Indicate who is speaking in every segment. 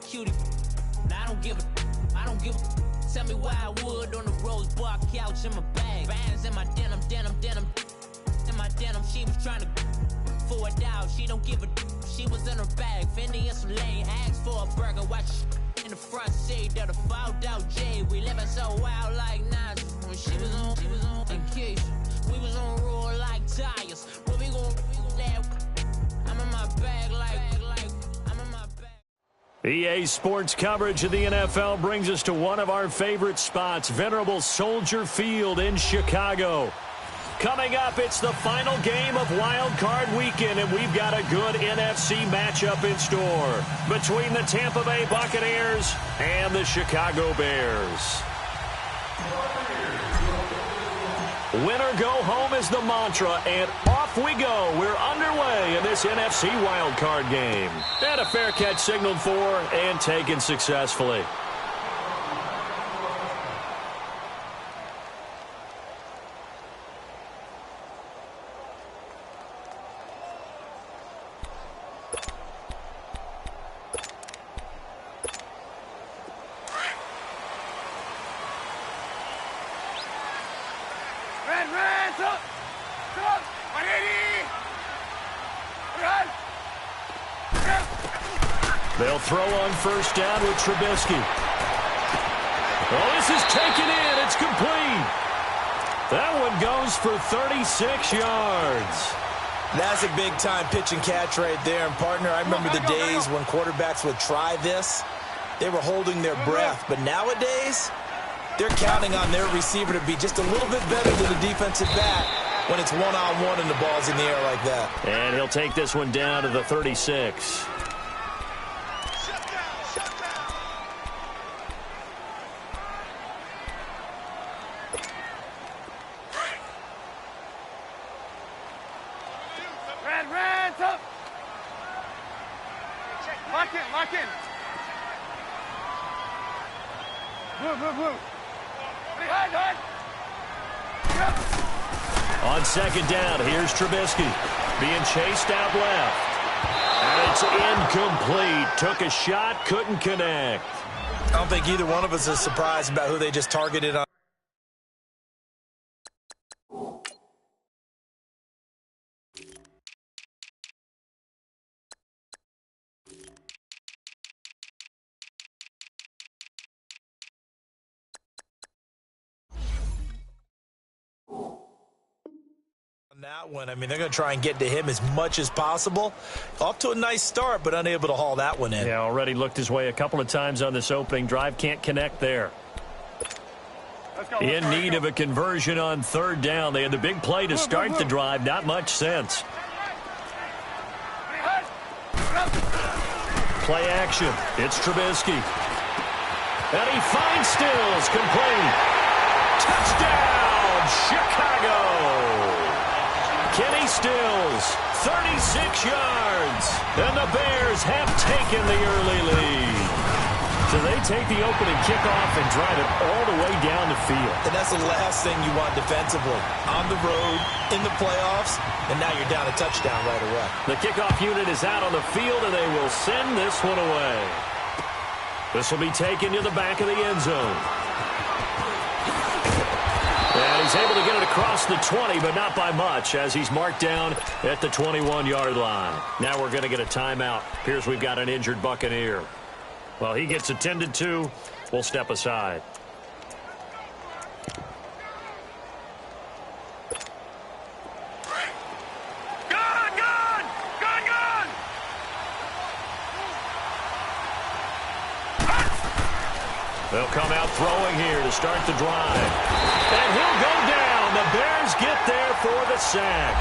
Speaker 1: cutie. I don't give a. Tell me why I would on the rose bar couch in my bag. Bands in my denim. In my denim, she was trying to for a doubt. She don't give a. She was in her bag. Fendi and some lane. Asked for a burger. Watch in the front seat of the fouled out J. We living so wild like Nas. When she was on in Keisha. We was on roll like tires. What we gon' laugh? I'm in my bag like I'm in my bag.
Speaker 2: EA Sports coverage of the NFL brings us to one of our favorite spots, venerable Soldier Field in Chicago. Coming up, it's the final game of Wild Card Weekend, and we've got a good NFC matchup in store between the Tampa Bay Buccaneers and the Chicago Bears. Winner go home is the mantra, and off we go. We're underway in this NFC wildcard game. And a fair catch signaled for and taken successfully. They'll throw on first down with Trubisky. Oh, this is taken in. It's complete. That one goes for 36 yards.
Speaker 3: That's a big-time pitch and catch right there. And, partner, I remember the days when quarterbacks would try this. They were holding their breath. But nowadays, they're counting on their receiver to be just a little bit better than the defensive back when it's one-on-one and the ball's in the air like that.
Speaker 2: And he'll take this one down to the 36.
Speaker 4: Lock in. Move.
Speaker 2: On second down, here's Trubisky. Being chased out left. And it's incomplete. Took a shot, couldn't connect.
Speaker 3: I don't think either one of us is surprised about who they just targeted on. That one, I mean, they're going to try and get to him as much as possible. Off to a nice start, but unable to haul that one in.
Speaker 2: Yeah, already looked his way a couple of times on this opening drive. Can't connect there. In need of a conversion on third down. They had the big play to start the drive. Not much sense. Play action. It's Trubisky. And he finds Stills. Complete. Touchdown, Chicago. Kenny Stills, 36 yards. And the Bears have taken the early lead. So they take the opening kickoff and drive it all the way down the field.
Speaker 3: And that's the last thing you want defensively. On the road, in the playoffs, and now you're down a touchdown right away.
Speaker 2: The kickoff unit is out on the field, and they will send this one away. This will be taken to the back of the end zone. And he's able to get it across the 20, but not by much, as he's marked down at the 21-yard line. Now we're going to get a timeout. Appears we've got an injured Buccaneer. Well, he gets attended to. We'll step aside. They'll come out throwing here to start the drive. And he'll go down. The Bears get there for the sack.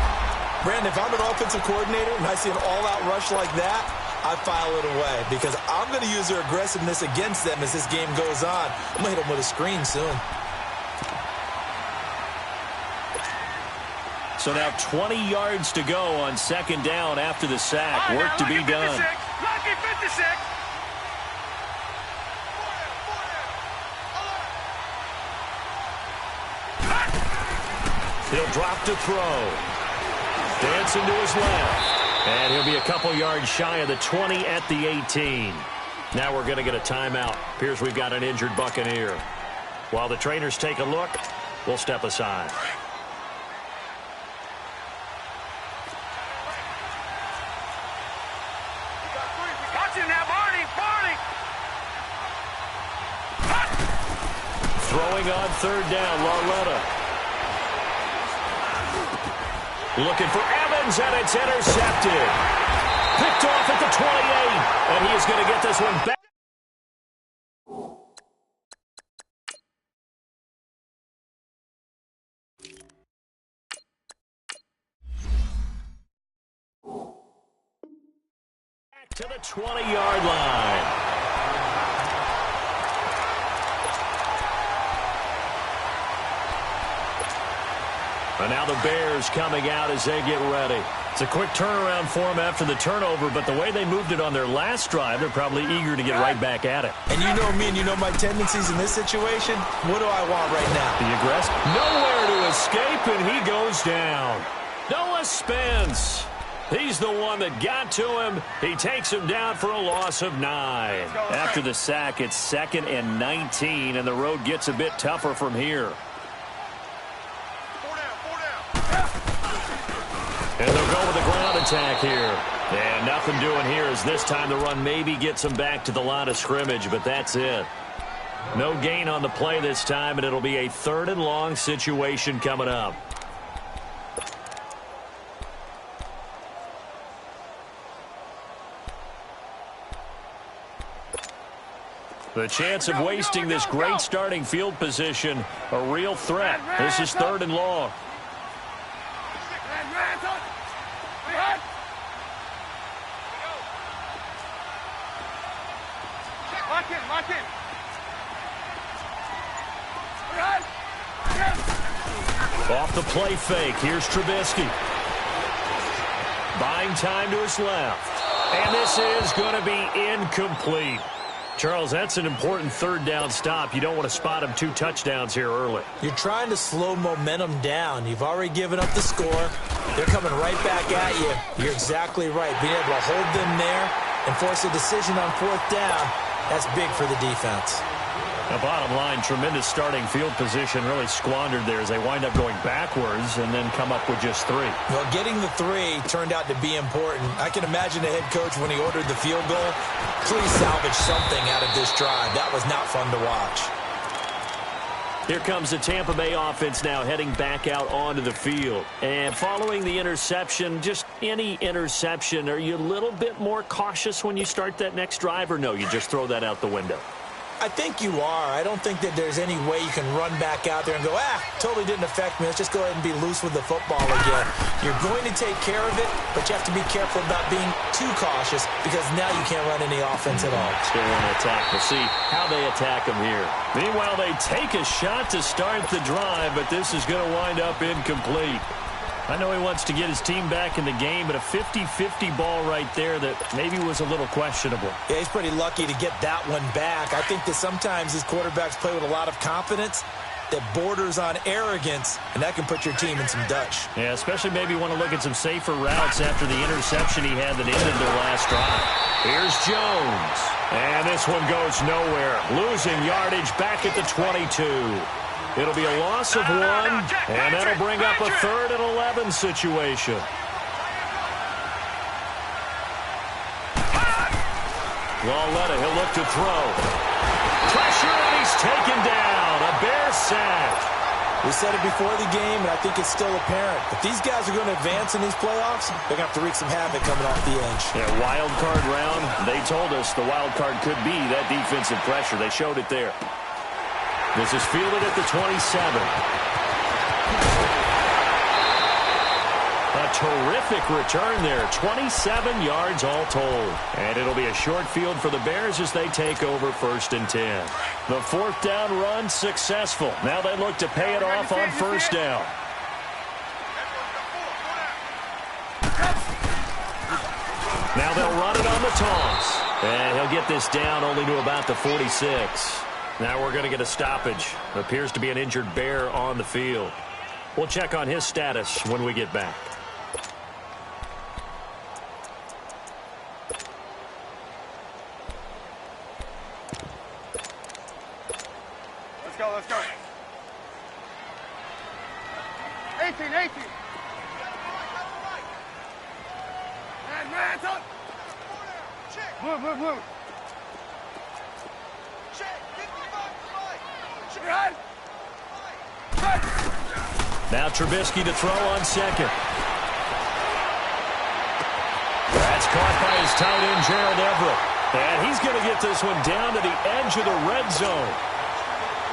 Speaker 3: Brandon, if I'm an offensive coordinator and I see an all-out rush like that, I file it away because I'm going to use their aggressiveness against them as this game goes on. I'm going to hit them with a screen soon.
Speaker 2: So now 20 yards to go on second down after the sack. Work to be done.
Speaker 4: Lucky 56.
Speaker 2: He'll drop to throw. Dancing to his left. And he'll be a couple yards shy of the 20 at the 18. Now we're going to get a timeout. Appears we've got an injured Buccaneer. While the trainers take a look, we'll step aside.
Speaker 4: Watch him now, Barney! Barney!
Speaker 2: Throwing on third down, Lauletta. Looking for Evans, and it's intercepted. Picked off at the 28, and he is going to get this one back. To the 20-yard line. And now the Bears coming out as they get ready. It's a quick turnaround for them after the turnover, but the way they moved it on their last drive, they're probably eager to get right back at it.
Speaker 3: And you know me and you know my tendencies in this situation. What do I want right now?
Speaker 2: The aggressive. Nowhere to escape, and he goes down. Noah Spence. He's the one that got to him. He takes him down for a loss of 9. After the sack, it's 2nd and 19, and the road gets a bit tougher from here. And they'll go with a ground attack here. And nothing doing here as this time the run maybe gets them back to the line of scrimmage, but that's it. No gain on the play this time, and it'll be a 3rd and long situation coming up. The chance of wasting this great starting field position, a real threat. This is 3rd and long.
Speaker 4: Lock in.
Speaker 2: Off the play fake, here's Trubisky. Buying time to his left. And this is going to be incomplete. Charles, that's an important 3rd down stop. You don't want to spot him 2 touchdowns here early.
Speaker 3: You're trying to slow momentum down. You've already given up the score. They're coming right back at you. You're exactly right. Being able to hold them there and force a decision on 4th down, that's big for the defense.
Speaker 2: The bottom line, tremendous starting field position, really squandered there as they wind up going backwards and then come up with just 3.
Speaker 3: Well, getting the 3 turned out to be important. I can imagine the head coach when he ordered the field goal. Please salvage something out of this drive. That was not fun to watch.
Speaker 2: Here comes the Tampa Bay offense now heading back out onto the field. And following the interception, just any interception, are you a little bit more cautious when you start that next drive, or no, you just throw that out the window?
Speaker 3: I think you are. I don't think that there's any way you can run back out there and go, totally didn't affect me. Let's just go ahead and be loose with the football again. You're going to take care of it, but you have to be careful about being too cautious because now you can't run any offense at all.
Speaker 2: Still want to attack. We'll see how they attack them here. Meanwhile, they take a shot to start the drive, but this is going to wind up incomplete. I know he wants to get his team back in the game, but a 50-50 ball right there that maybe was a little questionable.
Speaker 3: Yeah, he's pretty lucky to get that one back. I think that sometimes these quarterbacks play with a lot of confidence that borders on arrogance, and that can put your team in some Dutch.
Speaker 2: Yeah, especially maybe want to look at some safer routes after the interception he had that ended their last drive. Here's Jones. And this one goes nowhere. Losing yardage back at the 22. It'll be a loss of 1, and that'll bring up a 3rd and 11 situation. Lauletta, he'll look to throw. Pressure, and he's taken down. A Bear sack.
Speaker 3: We said it before the game, and I think it's still apparent. If these guys are going to advance in these playoffs, they're going to have to wreak some havoc coming off the edge.
Speaker 2: Yeah, wild card round. They told us the wild card could be that defensive pressure. They showed it there. This is fielded at the 27. A terrific return there. 27 yards all told. And it'll be a short field for the Bears as they take over 1st and 10. The 4th down run successful. Now they look to pay it off on 1st down. Now they'll run it on the toss. And he'll get this down only to about the 46. Now we're going to get a stoppage. Appears to be an injured Bear on the field. We'll check on his status when we get back.
Speaker 4: hands up. Move, move, move. Right.
Speaker 2: Now Trubisky to throw on second. That's caught by his tight end, Gerald Everett. And he's going to get this one down to the edge of the red zone.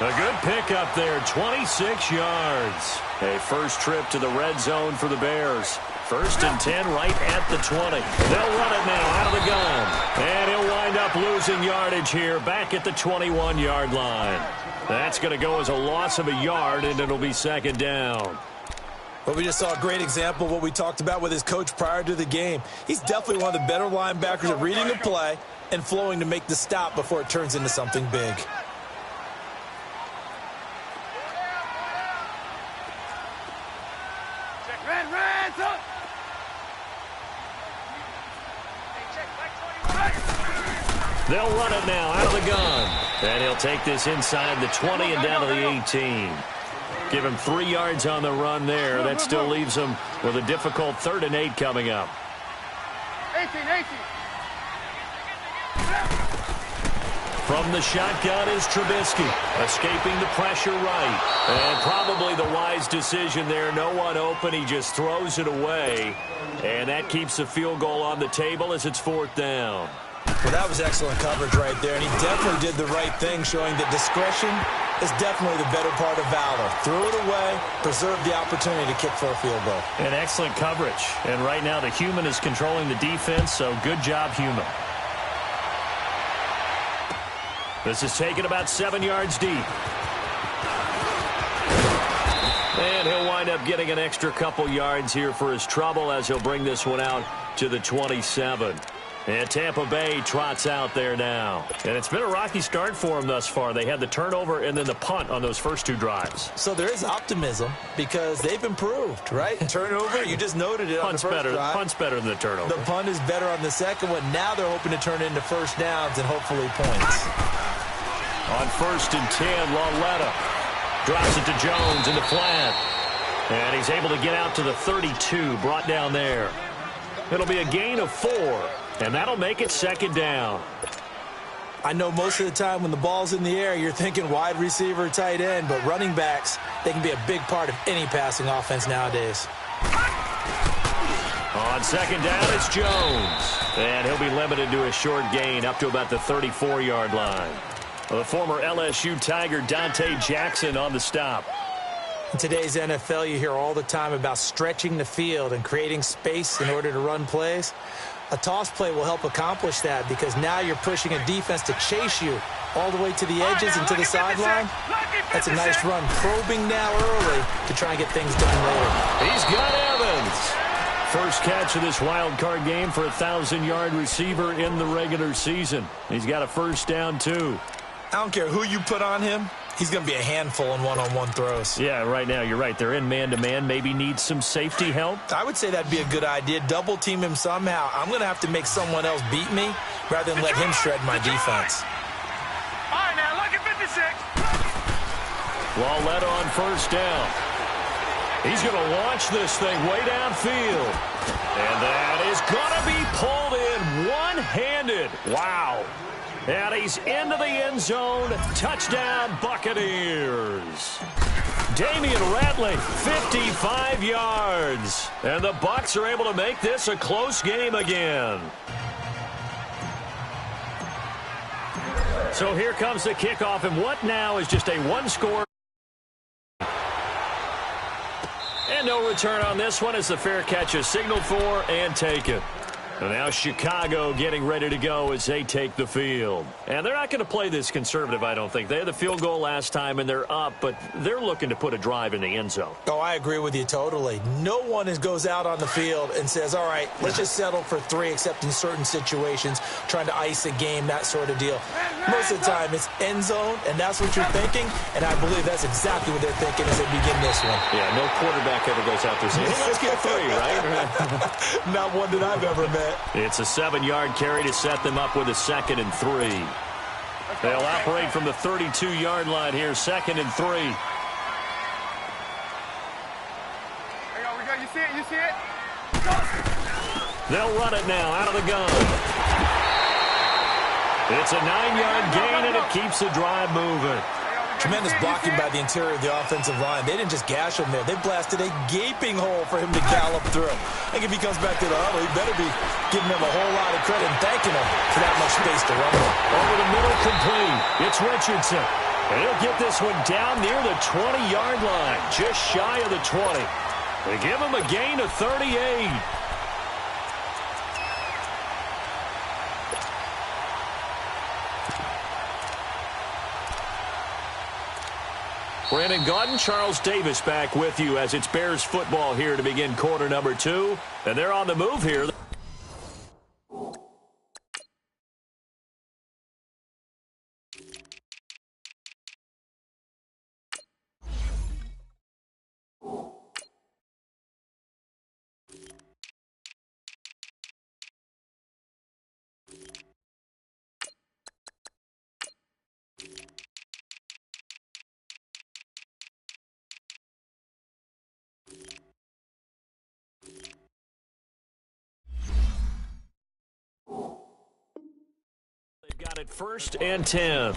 Speaker 2: A good pickup there, 26 yards. A first trip to the red zone for the Bears. 1st and 10 right at the 20. They'll run it now out of the gun. And he'll wind up losing yardage here back at the 21-yard line. That's going to go as a loss of a yard, and it'll be 2nd down.
Speaker 3: Well, we just saw a great example of what we talked about with his coach prior to the game. He's definitely one of the better linebackers at reading the play and flowing to make the stop before it turns into something big.
Speaker 2: They'll run it now out of the gun. And he'll take this inside the 20 and down to the 18. Give him 3 yards on the run there. That still leaves him with a difficult 3rd and 8 coming up.
Speaker 4: 18.
Speaker 2: From the shotgun is Trubisky, escaping the pressure right. And probably the wise decision there. No one open. He just throws it away. And that keeps the field goal on the table as it's 4th down.
Speaker 3: Well, that was excellent coverage right there, and he definitely did the right thing, showing that discretion is definitely the better part of valor. Threw it away, preserved the opportunity to kick for a field goal.
Speaker 2: And excellent coverage. And right now the human is controlling the defense, so good job, human. This is taken about 7 yards deep. And he'll wind up getting an extra couple yards here for his trouble as he'll bring this one out to the 27. And Tampa Bay trots out there now. And it's been a rocky start for them thus far. They had the turnover and then the punt on those first 2 drives.
Speaker 3: So there is optimism because they've improved, right? Turnover, you just noted it on the first drive.
Speaker 2: Punt's better than the turnover.
Speaker 3: The punt is better on the second one. Now they're hoping to turn into first downs and hopefully points.
Speaker 2: On 1st and 10, Lauletta drops it to Jones in the flat. And he's able to get out to the 32, brought down there. It'll be a gain of 4. And that'll make it 2nd down.
Speaker 3: I know most of the time when the ball's in the air, you're thinking wide receiver, tight end, but running backs, they can be a big part of any passing offense nowadays.
Speaker 2: On 2nd down, it's Jones. And he'll be limited to a short gain up to about the 34-yard line. The former LSU Tiger Dante Jackson on the stop.
Speaker 3: In today's NFL, you hear all the time about stretching the field and creating space in order to run plays. A toss play will help accomplish that because now you're pushing a defense to chase you all the way to the edges and to the sideline. That's a nice run. Probing now early to try and get things done later.
Speaker 2: He's got Evans. First catch of this wild card game for a 1,000-yard receiver in the regular season. He's got a first down, too.
Speaker 3: I don't care who you put on him. He's going to be a handful in one-on-one throws.
Speaker 2: Yeah, right now, you're right. They're in man-to-man. Maybe need some safety help.
Speaker 3: I would say that'd be a good idea. Double team him somehow. I'm going to have to make someone else beat me rather than let him shred my defense.
Speaker 4: All right, now, look at 56.
Speaker 2: Lauletta on first down. He's going to launch this thing way downfield. And that is going to be pulled in one-handed. Wow. And he's into the end zone. Touchdown, Buccaneers. Damian Ratley, 55 yards. And the Bucs are able to make this a close game again. So here comes the kickoff, and what now is just a one-score. And no return on this one as the fair catch is signaled for and taken. And now Chicago getting ready to go as they take the field. And they're not going to play this conservative, I don't think. They had the field goal last time, and they're up, but they're looking to put a drive in the end zone.
Speaker 3: Oh, I agree with you totally. No one goes out on the field and says, all right, let's just settle for 3, except in certain situations, trying to ice a game, that sort of deal. Most of the time, it's end zone, and that's what you're thinking, and I believe that's exactly what they're thinking as they begin this one.
Speaker 2: Yeah, no quarterback ever goes out there saying, hey, let's get 3, right?
Speaker 3: Not one that I've ever met.
Speaker 2: It's a 7-yard carry to set them up with a 2nd and 3. They'll operate from the 32-yard line here, 2nd and 3.
Speaker 4: There you go, you see it, you see it?
Speaker 2: They'll run it now out of the gun. It's a 9-yard gain, and it keeps the drive moving.
Speaker 3: Tremendous blocking by the interior of the offensive line. They didn't just gash him there. They blasted a gaping hole for him to gallop through. I think if he comes back to the huddle, he better be giving him a whole lot of credit and thanking him for that much space to run with.
Speaker 2: Over the middle, complete. It's Richardson. And he'll get this one down near the 20-yard line, just shy of the 20. They give him a gain of 38. Brandon Gaudin, Charles Davis back with you as it's Bears football here to begin quarter number 2. And they're on the move here. Got it 1st and 10.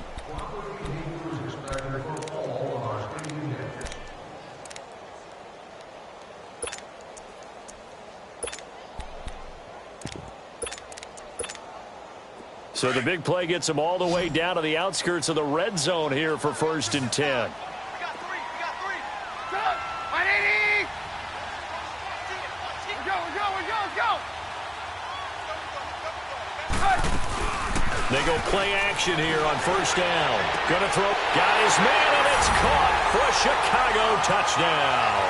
Speaker 2: So the big play gets them all the way down to the outskirts of the red zone here for 1st and 10.
Speaker 4: We got three. Go! 180! Let's go!
Speaker 2: They go play action here on 1st down. Gonna throw. Got his man, and it's caught for a Chicago touchdown.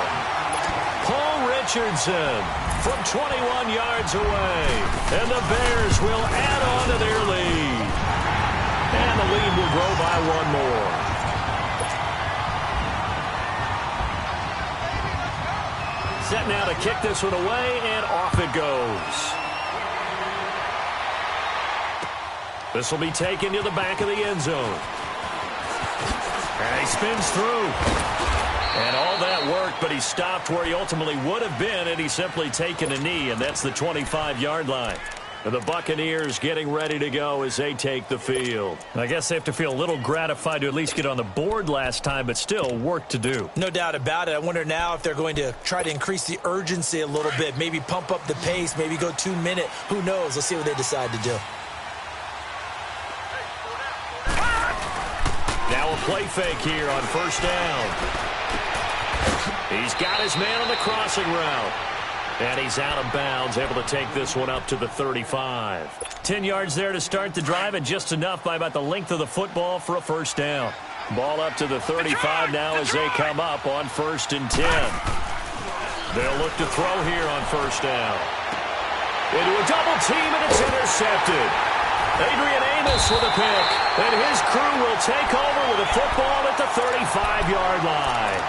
Speaker 2: Paul Richardson from 21 yards away. And the Bears will add on to their lead. And the lead will grow by one more. Set now to kick this one away, and off it goes. This will be taken to the back of the end zone. And he spins through. And all that worked, but he stopped where he ultimately would have been had he simply taken a knee, and that's the 25-yard line. And the Buccaneers getting ready to go as they take the field. And I guess they have to feel a little gratified to at least get on the board last time, but still work to do.
Speaker 3: No doubt about it. I wonder now if they're going to try to increase the urgency a little bit, maybe pump up the pace, maybe go 2-minute. Who knows? Let's see what they decide to do.
Speaker 2: Now a play fake here on 1st down. He's got his man on the crossing route. And he's out of bounds, able to take this one up to the 35. 10 yards there to start the drive, and just enough by about the length of the football for a 1st down. Ball up to the 35 now as they come up on 1st and 10. They'll look to throw here on 1st down. Into a double team, and it's intercepted. Adrian Amos with a pick, and his crew will take over with a football at the 35-yard line.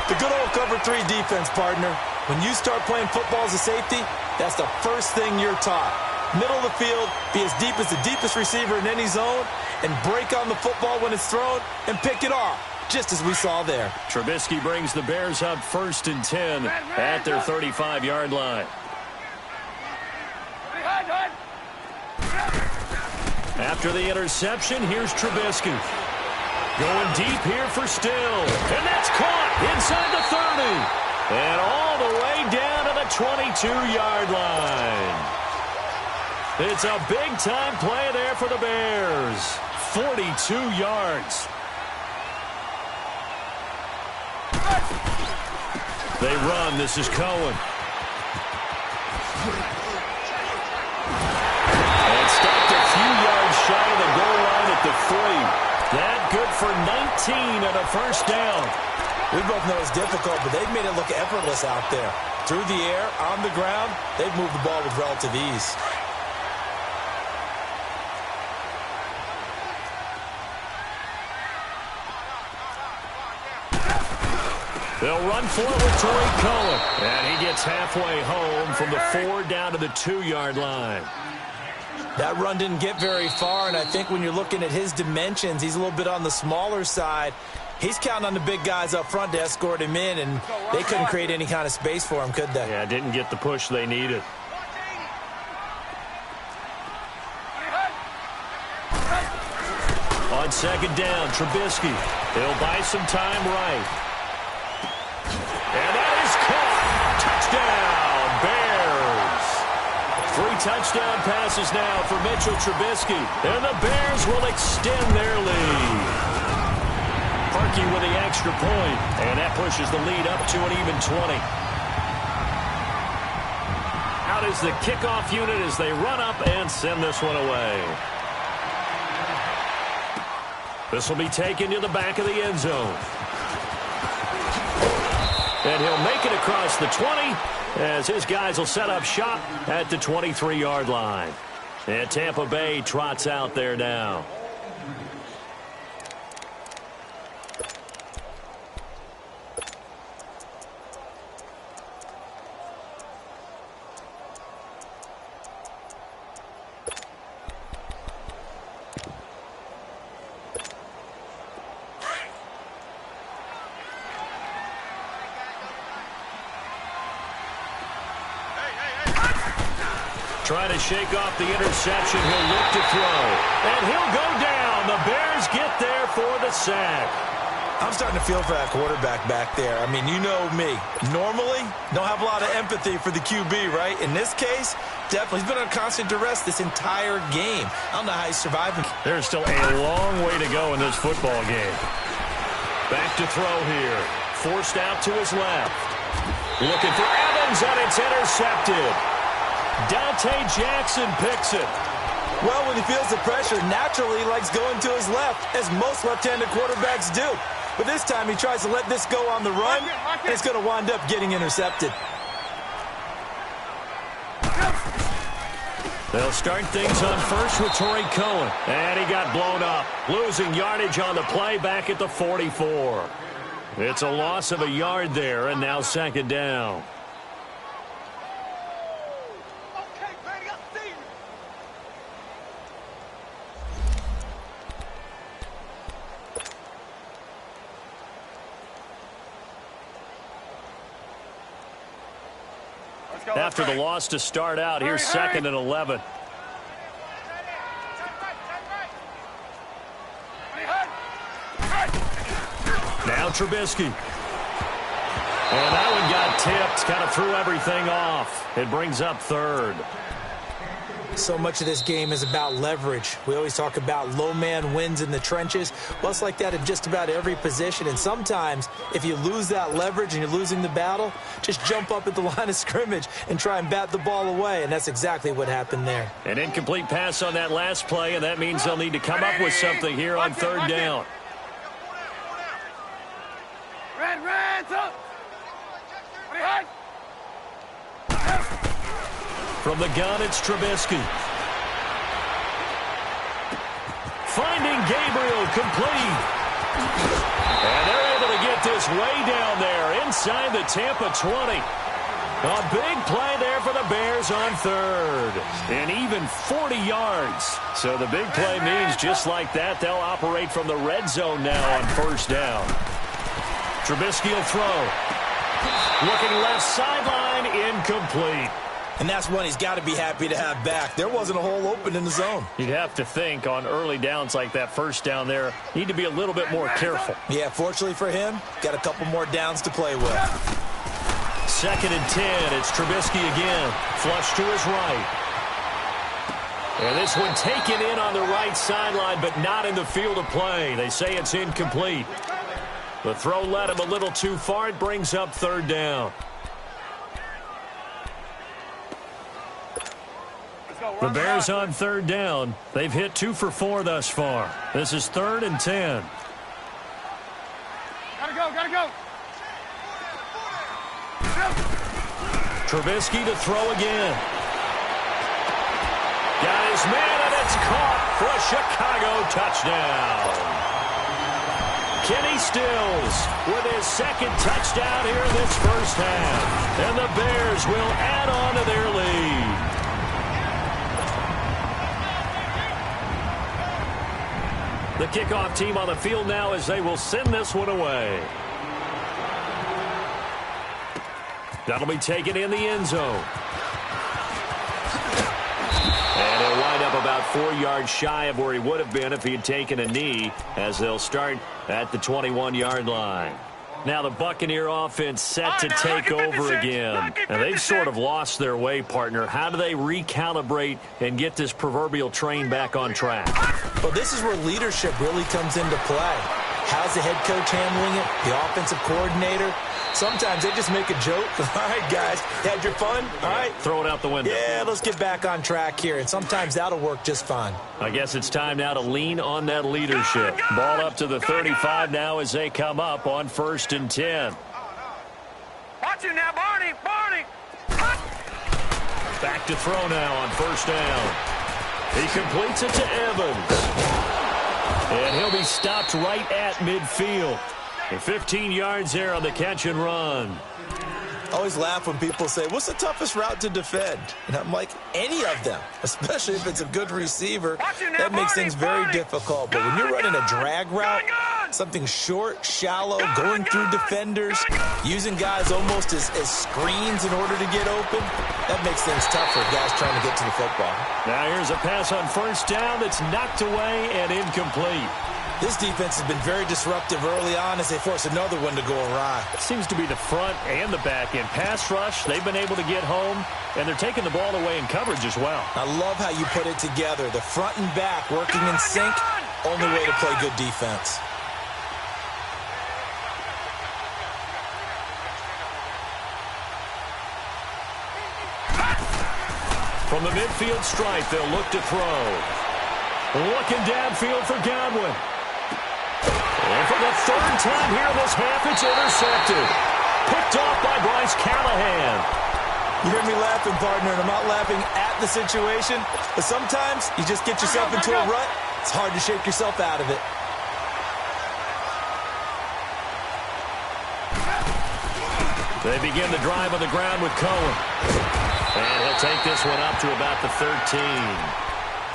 Speaker 3: The good old cover 3 defense, partner. When you start playing football as a safety, that's the first thing you're taught. Middle of the field, be as deep as the deepest receiver in any zone, and break on the football when it's thrown and pick it off, just as we saw there.
Speaker 2: Trubisky brings the Bears up 1st and 10 at their 35-yard line. After the interception, here's Trubisky. Going deep here for Still. And that's caught inside the 30. And all the way down to the 22-yard line. It's a big-time play there for the Bears. 42 yards. They run. This is Cohen. And stopped a few yards shy of the goal line at the 3. That good for 19 and a 1st down.
Speaker 3: We both know it's difficult, but they've made it look effortless out there. Through the air, on the ground, they've moved the ball with relative ease.
Speaker 2: They'll run for it with Tariq Cohen. And he gets halfway home from the 4 down to the 2-yard line.
Speaker 3: That run didn't get very far, and I think when you're looking at his dimensions, he's a little bit on the smaller side. He's counting on the big guys up front to escort him in, and they couldn't create any kind of space for him, could they?
Speaker 2: Yeah, didn't get the push they needed. on second down. Trubisky. He'll buy some time right. And that is caught. Touchdown, Bears. 3 touchdown passes now for Mitchell Trubisky. And the Bears will extend their lead. Parkey with the extra point. And that pushes the lead up to an even 20. Out is the kickoff unit as they run up and send this one away. This will be taken to the back of the end zone. And he'll make it across the 20 as his guys will set up shop at the 23-yard line. And Tampa Bay trots out there now. Trying to shake off the interception. He'll look to throw. And he'll go down. The Bears get there for the sack.
Speaker 3: I'm starting to feel for that quarterback back there. I mean, you know me. Normally, don't have a lot of empathy for the QB, right? In this case, definitely. He's been under constant duress this entire game. I don't know how he's surviving.
Speaker 2: There's still a long way to go in this football game. Back to throw here. Forced out to his left. Looking for Evans, and it's intercepted. Dante Jackson picks it.
Speaker 3: Well, when he feels the pressure, naturally he likes going to his left, as most left-handed quarterbacks do. But this time he tries to let this go on the run, and it's going to wind up getting intercepted.
Speaker 2: They'll start things on first with Torrey Cohen. And he got blown up. Losing yardage on the play back at the 44. It's a loss of a yard there, and now second down. After the loss to start out, here's second and 11. Now Trubisky. And that one got tipped, kind of threw everything off. It brings up third.
Speaker 3: So much of this game is about leverage. We always talk about low man wins in the trenches. Well, it's like that in just about every position. And sometimes, if you lose that leverage and you're losing the battle, just jump up at the line of scrimmage and try and bat the ball away. And that's exactly what happened there.
Speaker 2: An incomplete pass on that last play, and that means they'll need to come up with something here on third down. From the gun, it's Trubisky. Finding Gabriel, complete. And they're able to get this way down there inside the Tampa 20. A big play there for the Bears on third. And even 40 yards. So the big play means just like that, they'll operate from the red zone now on first down. Trubisky will throw. Looking left sideline, incomplete.
Speaker 3: And that's one he's got to be happy to have back. There wasn't a hole open in the zone.
Speaker 2: You'd have to think on early downs like that first down there, need to be a little bit more careful.
Speaker 3: Yeah, fortunately for him, got a couple more downs to play with.
Speaker 2: Second and 10, it's Trubisky again. Flush to his right. And this one taken in on the right sideline, but not in the field of play. They say it's incomplete. The throw led him a little too far. It brings up third down. The Bears on third down. They've hit 2 for 4 thus far. This is third and 10.
Speaker 4: Gotta go, gotta go.
Speaker 2: Trubisky to throw again. Got his man, and it's caught for a Chicago touchdown. Kenny Stills with his second touchdown here in this first half. And the Bears will add on to their lead. The kickoff team on the field now as they will send this one away. That'll be taken in the end zone. And he'll wind up about 4 yards shy of where he would have been if he had taken a knee, as they'll start at the 21-yard line. Now the Buccaneer offense set to take over again. And they've sort of lost their way, partner. How do they recalibrate and get this proverbial train back on track?
Speaker 3: Well, this is where leadership really comes into play. How's the head coach handling it? The offensive coordinator? Sometimes they just make a joke. All right, guys, had your fun? All right.
Speaker 2: Throw it out the window.
Speaker 3: Yeah, let's get back on track here. And sometimes that'll work just fine.
Speaker 2: I guess it's time now to lean on that leadership. Ball up to the 35 now as they come up on 1st and 10.
Speaker 4: Watch you now, Barney. Barney.
Speaker 2: Back to throw now on 1st down. He completes it to Evans. And he'll be stopped right at midfield. And 15 yards there on the catch and run.
Speaker 3: I always laugh when people say, what's the toughest route to defend? And I'm like, any of them, especially if it's a good receiver. That makes things very difficult. But when you're running a drag route, something short, shallow, going through defenders, using guys almost as screens in order to get open, that makes things tough for guys trying to get to the football.
Speaker 2: Now here's a pass on 1st down that's knocked away and incomplete.
Speaker 3: This defense has been very disruptive early on as they force another one to go awry.
Speaker 2: It seems to be the front and the back end. Pass rush, they've been able to get home, and they're taking the ball away in coverage as well.
Speaker 3: I love how you put it together. The front and back working in sync, only way to play good defense.
Speaker 2: From the midfield stripe, they'll look to throw. Looking downfield for Godwin. And for the 3rd time here in this half, it's intercepted. Picked off by Bryce Callahan.
Speaker 3: You hear me laughing, partner, and I'm not laughing at the situation, but sometimes you just get yourself into a rut. It's hard to shake yourself out of it.
Speaker 2: They begin the drive on the ground with Cohen. And he'll take this one up to about the 13.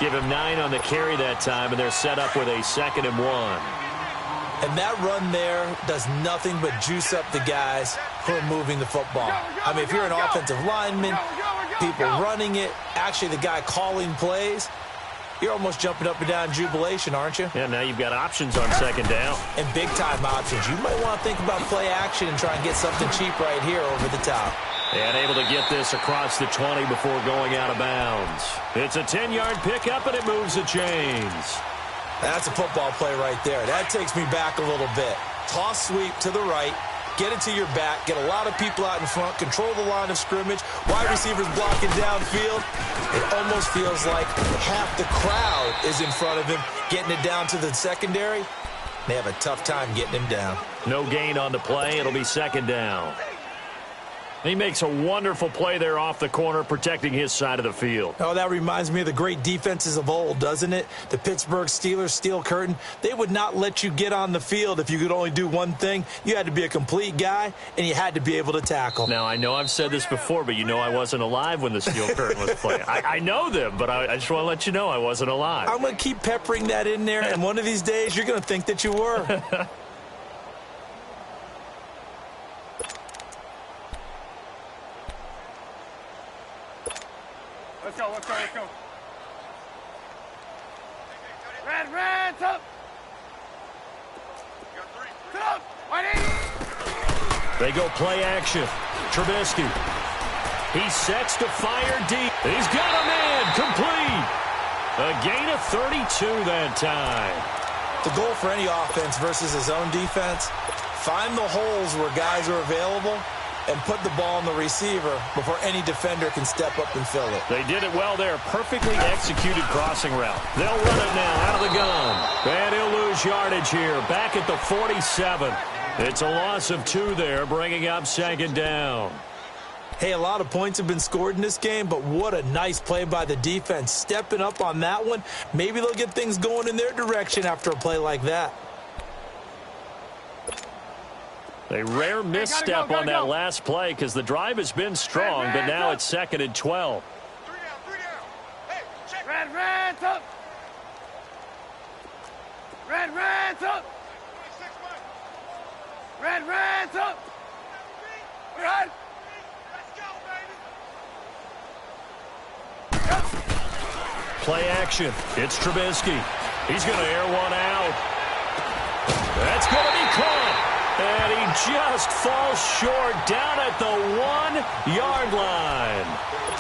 Speaker 2: Give him 9 on the carry that time, and they're set up with a 2nd and 1.
Speaker 3: And that run there does nothing but juice up the guys who are moving the football. I mean, if you're an offensive lineman, people running it, actually the guy calling plays, you're almost jumping up and down in jubilation, aren't you?
Speaker 2: Yeah, now you've got options on 2nd down.
Speaker 3: And big-time options. You might want to think about play action and try and get something cheap right here over the top.
Speaker 2: And able to get this across the 20 before going out of bounds. It's a 10-yard pickup, and it moves the chains.
Speaker 3: That's a football play right there. That takes me back a little bit. Toss sweep to the right, get it to your back, get a lot of people out in front, control the line of scrimmage, wide receivers blocking downfield. It almost feels like half the crowd is in front of him, getting it down to the secondary. They have a tough time getting him down.
Speaker 2: No gain on the play. It'll be 2nd down. He makes a wonderful play there off the corner, protecting his side of the field.
Speaker 3: Oh, that reminds me of the great defenses of old, doesn't it? The Pittsburgh Steelers steel curtain. They would not let you get on the field if you could only do one thing. You had to be a complete guy, and you had to be able to tackle.
Speaker 2: Now, I know I've said this before, but you know I wasn't alive when the steel curtain was playing. I know them, but I just want to let you know I wasn't alive.
Speaker 3: I'm going to keep peppering that in there, and one of these days you're going to think that you were.
Speaker 4: Let's go, let's go, let's go. Red, up. Sit up. 180.
Speaker 2: They go play action. Trubisky. He sets to fire deep. He's got a man. Complete. A gain of 32 that time.
Speaker 3: The goal for any offense versus his own defense, find the holes where guys are available and put the ball on the receiver before any defender can step up and fill it.
Speaker 2: They did it well there. Perfectly executed crossing route. They'll run it now out of the gun. And he'll lose yardage here. Back at the 47. It's a loss of 2 there, bringing up 2nd down.
Speaker 3: Hey, a lot of points have been scored in this game, but what a nice play by the defense. Stepping up on that one. Maybe they'll get things going in their direction after a play like that.
Speaker 2: A rare misstep on that last play because the drive has been strong, but now it's 2nd and 12.
Speaker 4: 3 down. Hey, check. Red, up. Red, up. Red, up. Red. Let's go, baby.
Speaker 2: play action. It's Trubisky. He's going to air one out. That's going to be caught. And he just falls short down at the 1-yard line.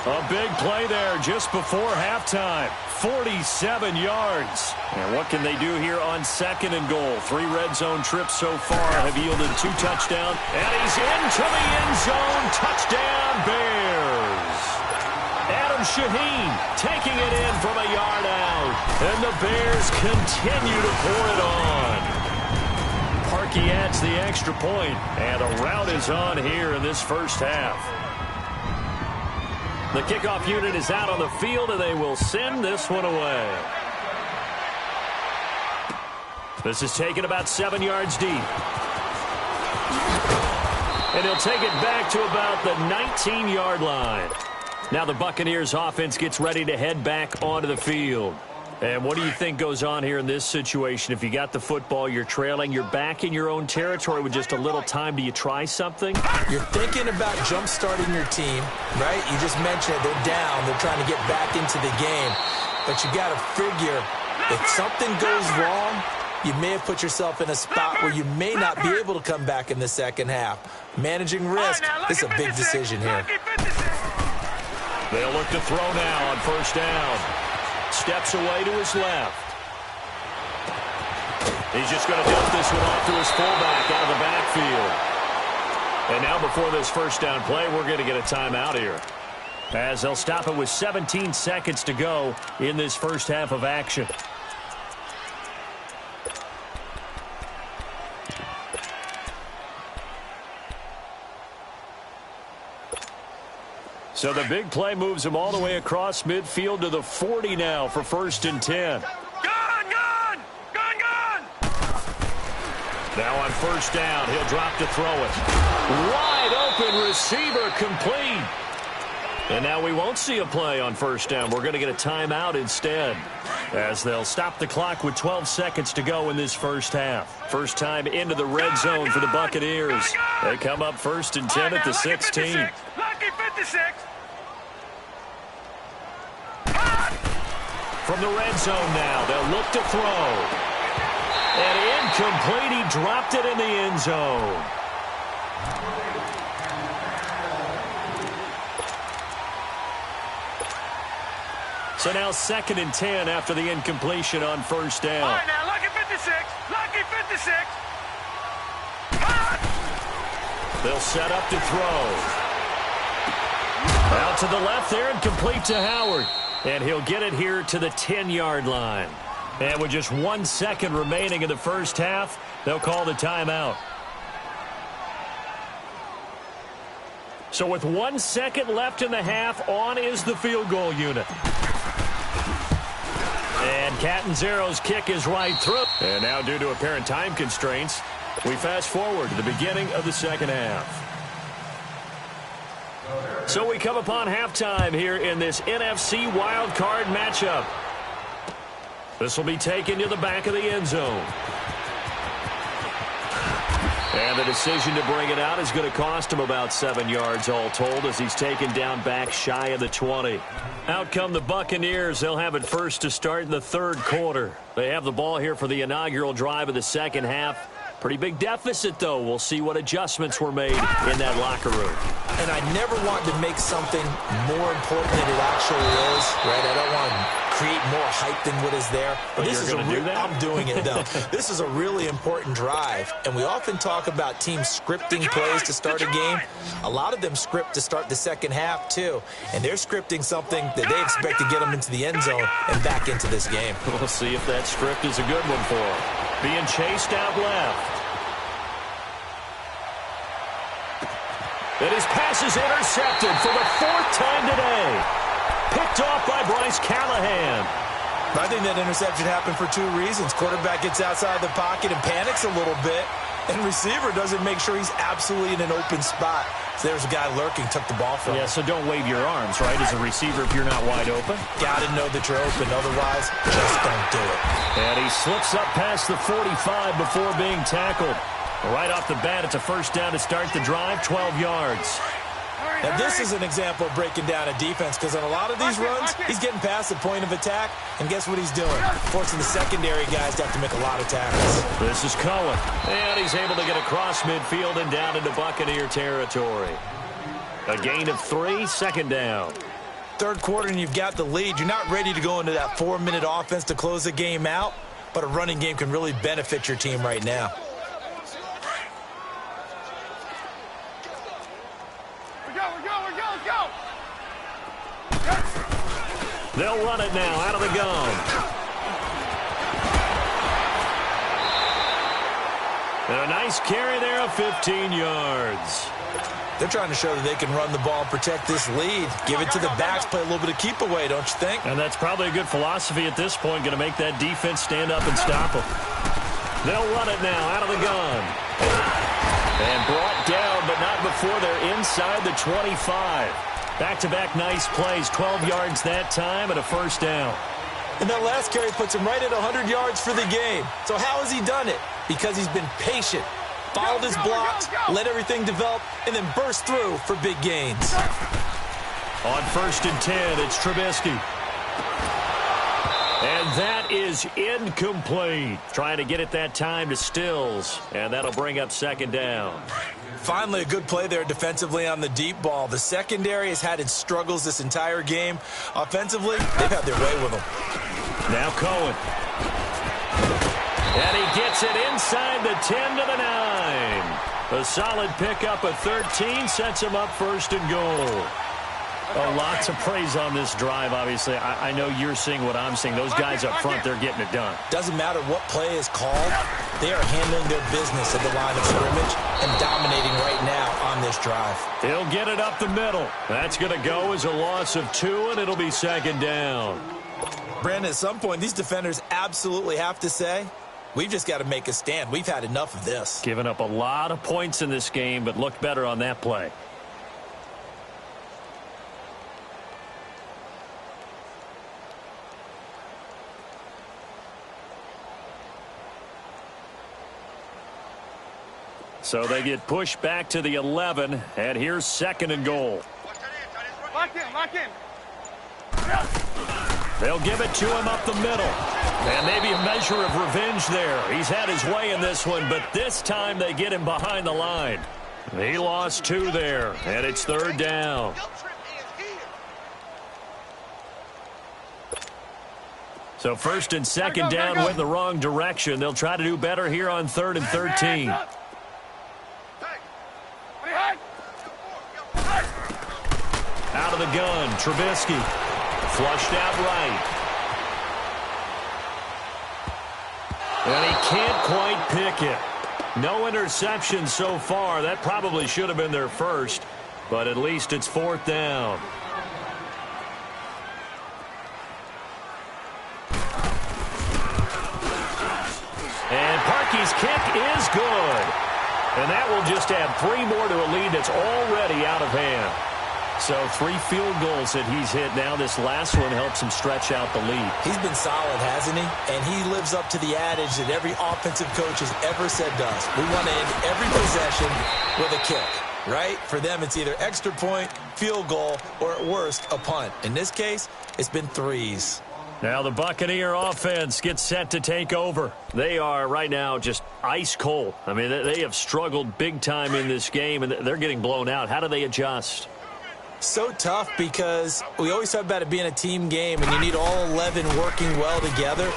Speaker 2: A big play there just before halftime. 47 yards. And what can they do here on 2nd and goal? 3 red zone trips so far have yielded 2 touchdowns. And he's into the end zone. Touchdown, Bears. Adam Shaheen taking it in from a yard out. And the Bears continue to pour it on. Parkey adds the extra point, and a rout is on here in this first half. The kickoff unit is out on the field, and they will send this one away. This is taken about 7 yards deep. And he'll take it back to about the 19-yard line. Now the Buccaneers offense gets ready to head back onto the field. And what do you think goes on here in this situation? If you got the football, you're trailing, you're back in your own territory with just a little time. Do you try something?
Speaker 3: You're thinking about jump-starting your team, right? You just mentioned it. They're down. They're trying to get back into the game. But you got to figure if something goes wrong, you may have put yourself in a spot where you may not be able to come back in the second half. Managing risk, this is a big decision here.
Speaker 2: They'll look to throw now on first down. Steps away to his left. He's just going to dump this one off to his fullback out of the backfield. And now before this first down play, we're going to get a timeout here, as they'll stop it with 17 seconds to go in this first half of action. So the big play moves him all the way across midfield to the 40 now for 1st and 10.
Speaker 4: Gone!
Speaker 2: Now on first down, he'll drop to throw it. Wide open receiver complete. And now we won't see a play on first down. We're going to get a timeout instead, as they'll stop the clock with 12 seconds to go in this first half. First time into the red zone for the Buccaneers. They come up 1st and 10 at the 16.
Speaker 4: Lucky 56.
Speaker 2: From the red zone now, they'll look to throw. And incomplete, he dropped it in the end zone. So now 2nd and 10 after the incompletion on first down.
Speaker 4: All right, now, lucky 56. Lucky 56.
Speaker 2: They'll set up to throw. Out to the left there and complete to Howard. And he'll get it here to the 10-yard line. And with just 1 second remaining in the first half, they'll call the timeout. So with 1 second left in the half, on is the field goal unit. And Catanzaro's kick is right through. And now due to apparent time constraints, we fast forward to the beginning of the second half. So we come upon halftime here in this NFC wild card matchup. This will be taken to the back of the end zone. And the decision to bring it out is going to cost him about 7 yards all told, as he's taken down back shy of the 20. Out come the Buccaneers. They'll have it first to start in the 3rd quarter. They have the ball here for the inaugural drive of the second half. Pretty big deficit, though. We'll see what adjustments were made in that locker room.
Speaker 3: And I never want to make something more important than it actually is, right? I don't want to create more hype than what is there. But this is I'm doing it, though. This is a really important drive. And we often talk about teams scripting plays to start a game. A lot of them script to start the second half, too. And they're scripting something that they expect to get them into the end zone and back into this game.
Speaker 2: We'll see if that script is a good one for them. Being chased out left. And his pass is intercepted for the 4th time today. Picked off by Bryce Callahan.
Speaker 3: I think that interception happened for 2 reasons. Quarterback gets outside the pocket and panics a little bit. And receiver doesn't make sure he's absolutely in an open spot. So there's a guy lurking, took the ball from him.
Speaker 2: Yeah, so don't wave your arms, right, as a receiver if you're not wide open.
Speaker 3: Got to know that you're open. Otherwise, just don't do it.
Speaker 2: And he slips up past the 45 before being tackled. Right off the bat, it's a first down to start the drive, 12 yards.
Speaker 3: And this is an example of breaking down a defense, because on a lot of these runs, he's getting past the point of attack, and guess what he's doing? Forcing the secondary guys to have to make a lot of tackles.
Speaker 2: This is Cohen, and he's able to get across midfield and down into Buccaneer territory. A gain of 3, second down.
Speaker 3: Third quarter, and you've got the lead. You're not ready to go into that 4-minute offense to close the game out, but a running game can really benefit your team right now.
Speaker 2: They'll run it now out of the gun. And a nice carry there of 15 yards.
Speaker 3: They're trying to show that they can run the ball and protect this lead. Give it to the backs, play a little bit of keep away, don't you think?
Speaker 2: And that's probably a good philosophy at this point, going to make that defense stand up and stop them. They'll run it now out of the gun. And brought down, but not before they're inside the 25. Back-to-back nice plays, 12 yards that time and a first down.
Speaker 3: And that last carry puts him right at 100 yards for the game. So how has he done it? Because he's been patient, followed his blocks, let everything develop, and then burst through for big gains.
Speaker 2: On 1st and 10, it's Trubisky. And that is incomplete. Trying to get it that time to Stills, and that'll bring up second down.
Speaker 3: Finally, a good play there defensively on the deep ball. The secondary has had its struggles this entire game. Offensively, they've had their way with them.
Speaker 2: Now Cohen. And he gets it inside the 10 to the 9. A solid pickup of 13 sets him up 1st and goal. Lots of praise on this drive, obviously. I know you're seeing what I'm seeing. Those guys up front, they're getting it done.
Speaker 3: Doesn't matter what play is called. They are handling their business at the line of scrimmage and dominating right now on this drive.
Speaker 2: He'll get it up the middle. That's going to go as a loss of 2, and it'll be second down.
Speaker 3: Brandon, at some point, these defenders absolutely have to say, we've just got to make a stand. We've had enough of this.
Speaker 2: Giving up a lot of points in this game, but looked better on that play. So they get pushed back to the 11, and here's 2nd and goal.
Speaker 4: Lock in.
Speaker 2: They'll give it to him up the middle. And maybe a measure of revenge there. He's had his way in this one, but this time they get him behind the line. He lost 2 there, and it's 3rd down. So 1st and 2nd down went in the wrong direction. They'll try to do better here on 3rd and 13. Out of the gun, Trubisky. Flushed out right. And he can't quite pick it. No interception so far. That probably should have been their first, but at least it's 4th down. And Parkey's kick is good. And that will just add 3 more to a lead that's already out of hand. So 3 field goals that he's hit now. This last one helps him stretch out the lead.
Speaker 3: He's been solid, hasn't he? And he lives up to the adage that every offensive coach has ever said to us. We want to end every possession with a kick, right? For them, it's either extra point, field goal, or at worst, a punt. In this case, it's been 3s.
Speaker 2: Now the Buccaneer offense gets set to take over. They are right now just ice cold. I mean, they have struggled big time in this game, and they're getting blown out. How do they adjust?
Speaker 3: So tough, because we always talk about it being a team game, and you need all 11 working well together.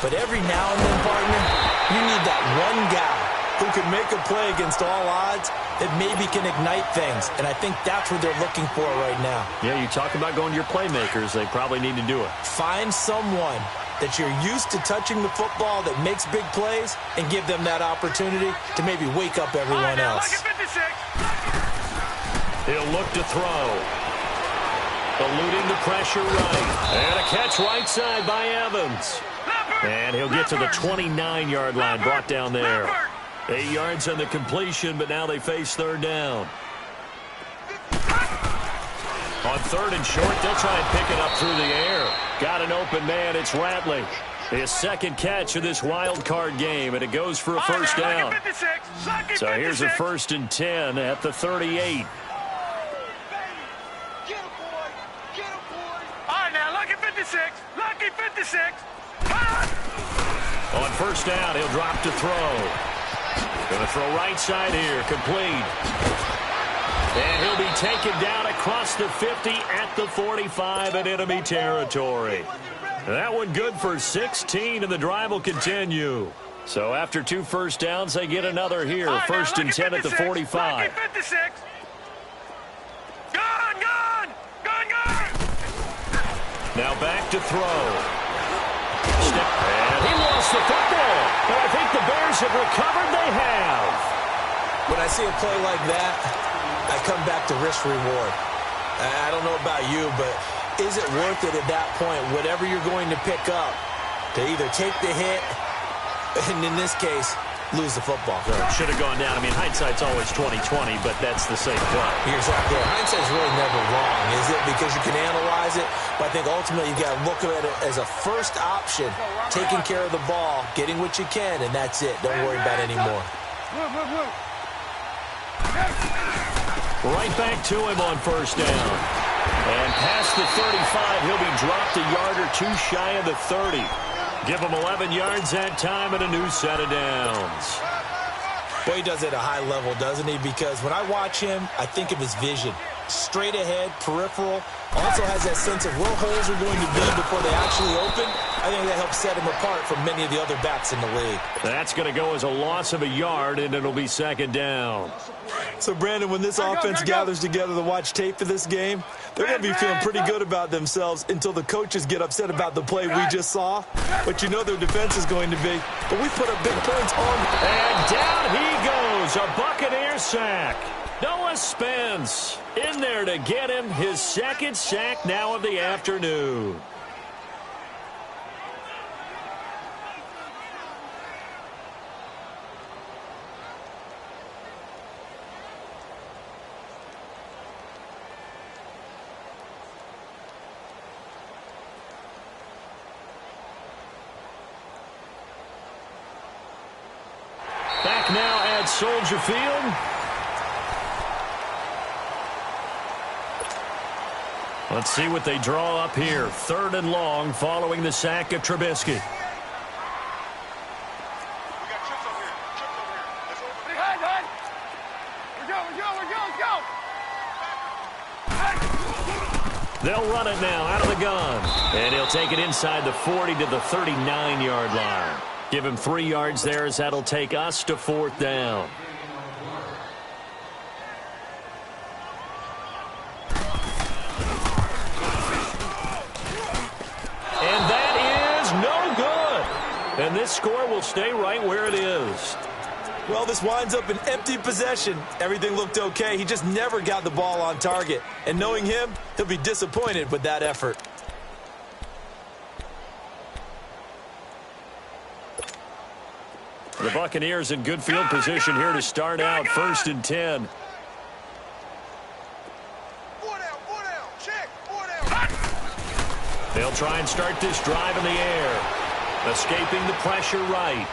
Speaker 3: But every now and then, partner, you need that one guy who can make a play against all odds that maybe can ignite things. And I think that's what they're looking for right now.
Speaker 2: Yeah, you talk about going to your playmakers. They probably need to do it.
Speaker 3: Find someone that you're used to touching the football that makes big plays and give them that opportunity to maybe wake up everyone else.
Speaker 2: He'll look to throw. Eluding the pressure right. And a catch right side by Evans. And he'll get to the 29-yard line, brought down there. 8 yards on the completion, but now they face 3rd down. On 3rd and short, they'll try and pick it up through the air. Got an open man, it's Ratley. His 2nd catch of this wild card game, and it goes for a first down. So here's a 1st and 10 at the 38.
Speaker 4: 56. Lucky 56.
Speaker 2: On first down, he'll drop to throw. Going to throw right side here, complete. And he'll be taken down across the 50 at the 45 in enemy territory. That one good for 16, and the drive will continue. So after 2 first downs, they get another here.
Speaker 4: Right,
Speaker 2: first and 10 at the 45.
Speaker 4: 56. Gone.
Speaker 2: Now back to throw. And he lost the football. But I think the Bears have recovered. They have.
Speaker 3: When I see a play like that, I come back to risk-reward. I don't know about you, but is it worth it at that point, whatever you're going to pick up, to either take the hit, and in this case, lose the football?
Speaker 2: Should have gone down. I mean, hindsight's always 20/20, but that's the same play.
Speaker 3: You're exactly right. Hindsight's really never wrong, is it? Because you can analyze it, but I think ultimately you got to look at it as a first option, taking care of the ball, getting what you can, and that's it. Don't worry about it anymore.
Speaker 2: Right back to him on first down. And past the 35, he'll be dropped a yard or two shy of the 30. Give him 11 yards that time and a new set of downs.
Speaker 3: Well, he does it at a high level, doesn't he? Because when I watch him, I think of his vision. Straight ahead, peripheral. Also has that sense of where holes are going to be before they actually open. I think that helps set him apart from many of the other backs in the league.
Speaker 2: That's going to go as a loss of a yard, and it'll be second down.
Speaker 3: So, Brandon, when this offense gathers together to watch tape for this game, they're going to be feeling pretty good about themselves until the coaches get upset about the play we just saw. But you know their defense is going to be. But we put up big points on.
Speaker 2: And down he goes, a Buccaneer sack. Noah Spence in there to get him his second sack now of the afternoon. Back now at Soldier Field. Let's see what they draw up here. 3rd and long following the sack of Trubisky.
Speaker 4: We got chips over here. Behind. We're go.
Speaker 2: They'll run it now out of the gun. And he'll take it inside the 40 to the 39-yard line. Give him 3 yards there as that'll take us to 4th down. And that is no good. And this score will stay right where it is.
Speaker 3: Well, this winds up an empty possession. Everything looked okay. He just never got the ball on target. And knowing him, he'll be disappointed with that effort.
Speaker 2: The Buccaneers in good field position here to start out. 1st and 10.
Speaker 4: 4 down. Check. 4 down.
Speaker 2: They'll try and start this drive in the air. Escaping the pressure right.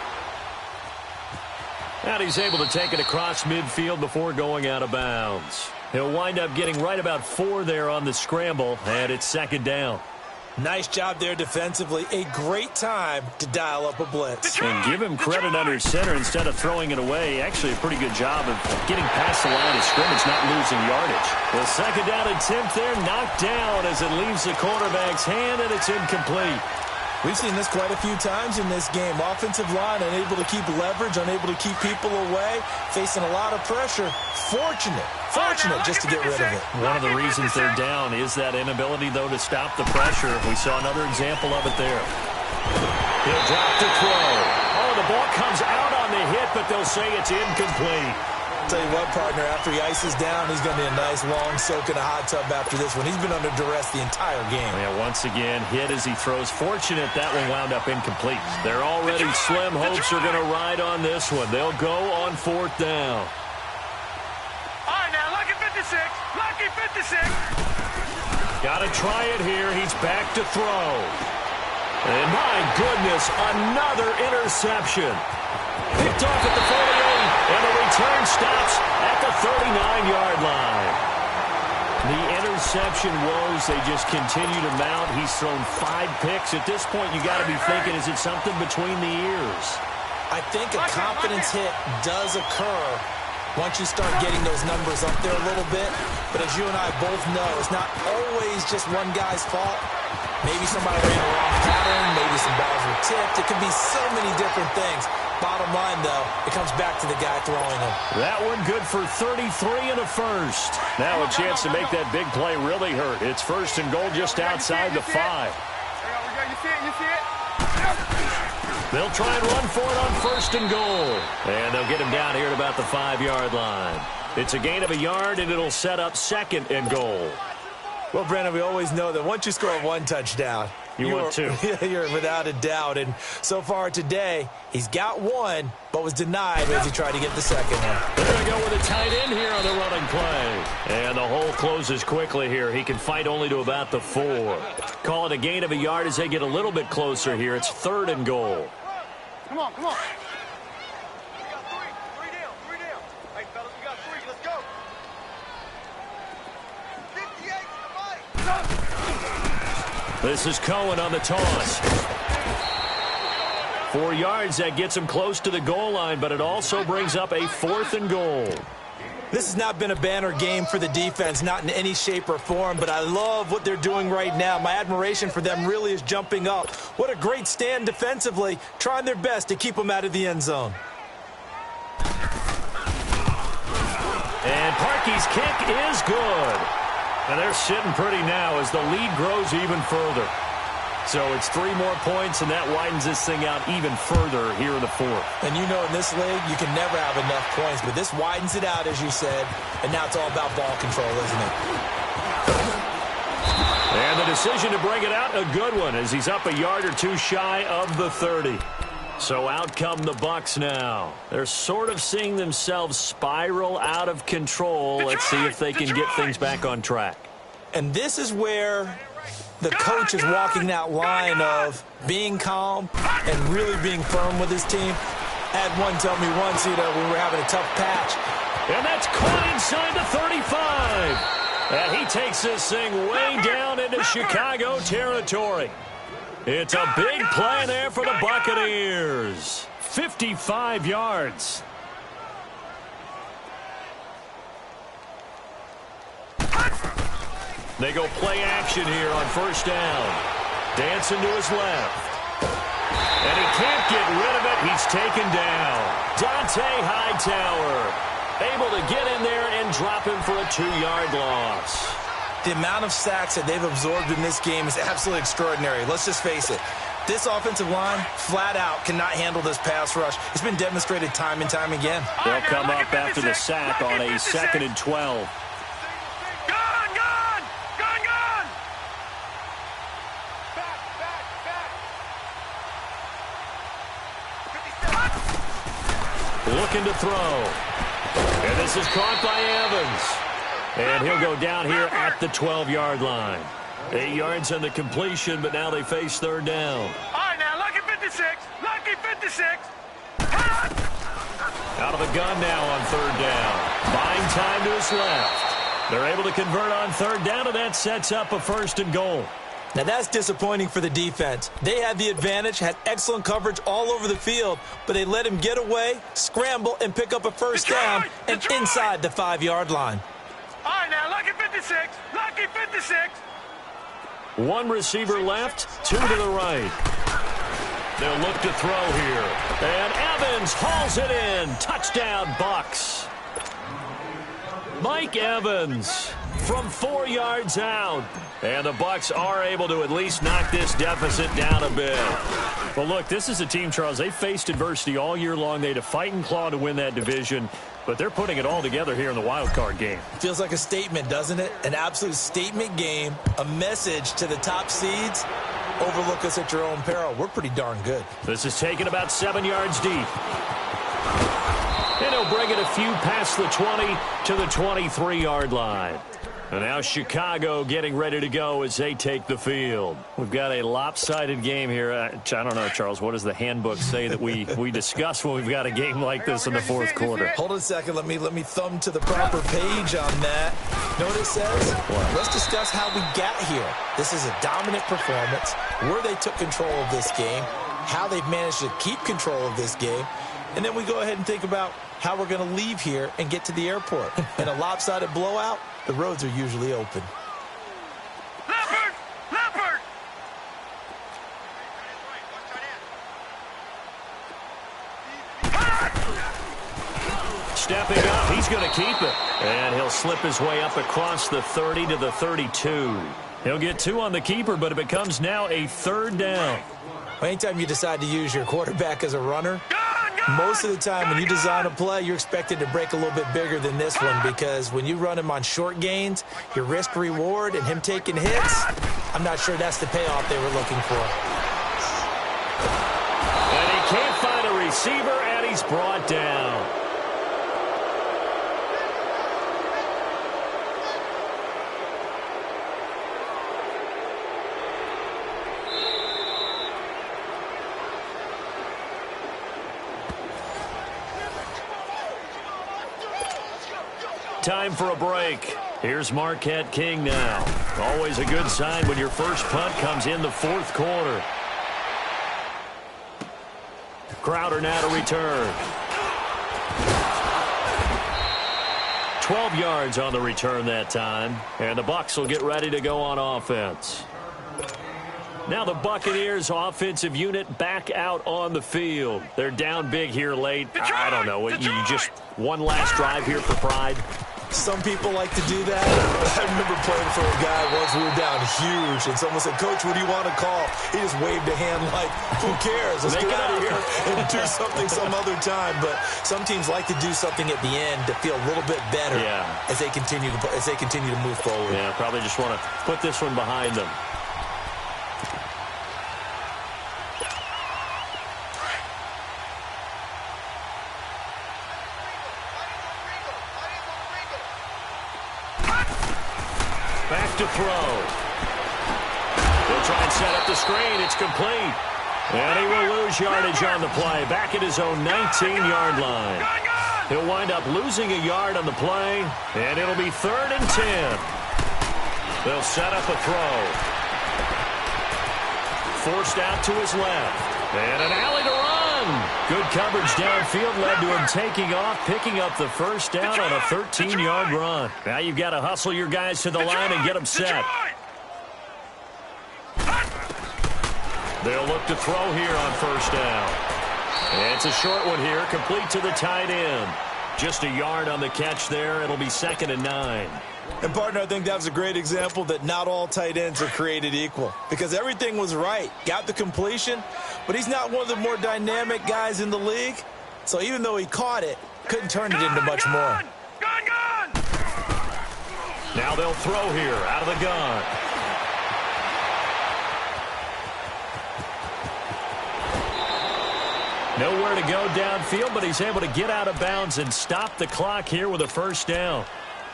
Speaker 2: And he's able to take it across midfield before going out of bounds. He'll wind up getting right about 4 there on the scramble, and it's 2nd down.
Speaker 3: Nice job there defensively. A great time to dial up a blitz.
Speaker 2: And give him credit under center instead of throwing it away. Actually a pretty good job of getting past the line of scrimmage, not losing yardage. The 2nd down attempt there knocked down as it leaves the quarterback's hand, and it's incomplete.
Speaker 3: We've seen this quite a few times in this game. Offensive line unable to keep leverage, unable to keep people away, facing a lot of pressure. Fortunate just to get rid of it.
Speaker 2: One of the reasons they're down is that inability, though, to stop the pressure. We saw another example of it there. He'll drop to throw. Oh, the ball comes out on the hit, but they'll say it's incomplete.
Speaker 3: Tell you what, partner, after he ices down, he's going to be a nice long soak in a hot tub after this one. He's been under duress the entire game.
Speaker 2: Yeah, once again, hit as he throws. Fortunate that one wound up incomplete. They're already slim hopes are going to ride on this one. They'll go on 4th down.
Speaker 4: All right, now, lucky 56.
Speaker 2: Got to try it here. He's back to throw. And my goodness, another interception. Picked off at the 48, and the return stops at the 39-yard line. The interception woes, they just continue to mount. He's thrown 5 picks. At this point, you got to be thinking, is it something between the ears?
Speaker 3: I think a confidence hit does occur once you start getting those numbers up there a little bit. But as you and I both know, it's not always just one guy's fault. Maybe somebody ran a wrong pattern. Maybe some balls were tipped. It could be so many different things. Bottom line, though, it comes back to the guy throwing them.
Speaker 2: That one good for 33 and a first. Now a chance to make that big play really hurt. It's first and goal just outside the 5.
Speaker 4: You see it?
Speaker 2: They'll try and run for it on first and goal. And they'll get him down here at about the 5-yard line. It's a gain of a yard, and it'll set up second and goal.
Speaker 3: Well, Brandon, we always know that once you score 1 touchdown,
Speaker 2: you want 2.
Speaker 3: You're without a doubt. And so far today, he's got 1, but was denied as he tried to get the second one.
Speaker 2: They're going to go with a tight end here on the running play. And the hole closes quickly here. He can fight only to about the 4. Call it a gain of a yard as they get a little bit closer here. It's third and goal.
Speaker 4: Come on. We got 3 down. Hey, fellas, we got 3. Let's go. 58 to the fight.
Speaker 2: This is Cohen on the toss. 4 yards, that gets him close to the goal line, but it also brings up a 4th and goal.
Speaker 3: This has not been a banner game for the defense, not in any shape or form, but I love what they're doing right now. My admiration for them really is jumping up. What a great stand defensively, trying their best to keep them out of the end zone.
Speaker 2: And Parkey's kick is good. And they're sitting pretty now as the lead grows even further. So it's 3 more points, and that widens this thing out even further here in the 4th.
Speaker 3: And you know in this league, you can never have enough points, but this widens it out, as you said, and now it's all about ball control, isn't it?
Speaker 2: And the decision to bring it out, a good one, as he's up a yard or 2 shy of the 30. So out come the Bucs now. They're sort of seeing themselves spiral out of control. Let's see if they can get things back on track.
Speaker 3: And this is where the coach is walking that line of being calm and really being firm with his team. I had one tell me once, we were having a tough patch.
Speaker 2: And that's caught inside the 35. And he takes this thing way down into Chicago territory. It's a big play there for the Buccaneers. 55 yards. They go play action here on first down. Dancing to his left. And he can't get rid of it. He's taken down. Dante Hightower able to get in there and drop him for a 2-yard loss.
Speaker 3: The amount of sacks that they've absorbed in this game is absolutely extraordinary. Let's just face it. This offensive line, flat out, cannot handle this pass rush. It's been demonstrated time and time again.
Speaker 2: They'll come up after the sack on a 2nd and 12. Looking to throw. And this is caught by Evans. And he'll go down here at the 12-yard line. 8 yards on the completion, but now they face third down.
Speaker 4: All right, now, lucky 56. Lucky 56.
Speaker 2: Out of the gun now on third down. Buying time to his left. They're able to convert on third down, and that sets up a 1st and goal.
Speaker 3: Now, that's disappointing for the defense. They had the advantage, had excellent coverage all over the field, but they let him get away, scramble, and pick up a first down and inside the 5-yard line.
Speaker 4: All right, now, lucky 56. Lucky 56.
Speaker 2: 1 receiver left, 2 to the right. They'll look to throw here. And Evans hauls it in. Touchdown, Bucs. Mike Evans from 4 yards out. And the Bucs are able to at least knock this deficit down a bit. Well, look, this is a team, Charles, they faced adversity all year long. They had to fight and claw to win that division, but they're putting it all together here in the wild card game.
Speaker 3: Feels like a statement, doesn't it? An absolute statement game, a message to the top seeds. Overlook us at your own peril. We're pretty darn good.
Speaker 2: This is taken about 7 yards deep. And he'll bring it a few past the 20 to the 23-yard line. And now Chicago getting ready to go as they take the field. We've got a lopsided game here. I don't know, Charles, what does the handbook say that we discuss when we've got a game like this in the fourth quarter?
Speaker 3: Hold on a second. Let me thumb to the proper page on that. Know what it says?
Speaker 2: What?
Speaker 3: Let's discuss how we got here. This is a dominant performance, where they took control of this game, how they've managed to keep control of this game, and then we go ahead and think about how we're going to leave here and get to the airport. In a lopsided blowout, the roads are usually open.
Speaker 4: Leopard! Leopard!
Speaker 2: Stepping up, he's going to keep it. And he'll slip his way up across the 30 to the 32. He'll get 2 on the keeper, but it becomes now a 3rd down.
Speaker 3: Anytime you decide to use your quarterback as a runner, most of the time when you design a play, you're expected to break a little bit bigger than this one, because when you run him on short gains, your risk-reward and him taking hits, I'm not sure that's the payoff they were looking for.
Speaker 2: And he can't find a receiver, and he's brought down. Time for a break. Here's Marquette King now. Always a good sign when your first punt comes in the fourth quarter. Crowder now to return. 12 yards on the return that time. And the Bucs will get ready to go on offense. Now the Buccaneers offensive unit back out on the field. They're down big here late. I don't know. You just one last drive here for pride.
Speaker 3: Some people like to do that. I remember playing for a guy once. We were down huge, and someone said, "Coach, what do you want to call?" He just waved a hand like, "Who cares? Let's get out of here and do something some other time." But some teams like to do something at the end to feel a little bit better as they continue to move forward.
Speaker 2: Yeah, probably just want to put this one behind them. Back to throw. He'll try and set up the screen. It's complete. And he will lose yardage on the play. Back at his own 19-yard line. He'll wind up losing a yard on the play. And it'll be 3rd and 10. They'll set up a throw. Forced out to his left. And an alley to run. Good coverage downfield led to him taking off, picking up the first down on a 13-yard run. Now you've got to hustle your guys to the line and get them set. They'll look to throw here on first down. And it's a short one here, complete to the tight end. Just a yard on the catch there. It'll be 2nd and 9.
Speaker 3: And, partner, I think that was a great example that not all tight ends are created equal, because everything was right. Got the completion, but he's not one of the more dynamic guys in the league. So even though he caught it, couldn't turn it into much more.
Speaker 2: Now they'll throw here out of the gun. Nowhere to go downfield, but he's able to get out of bounds and stop the clock here with a first down.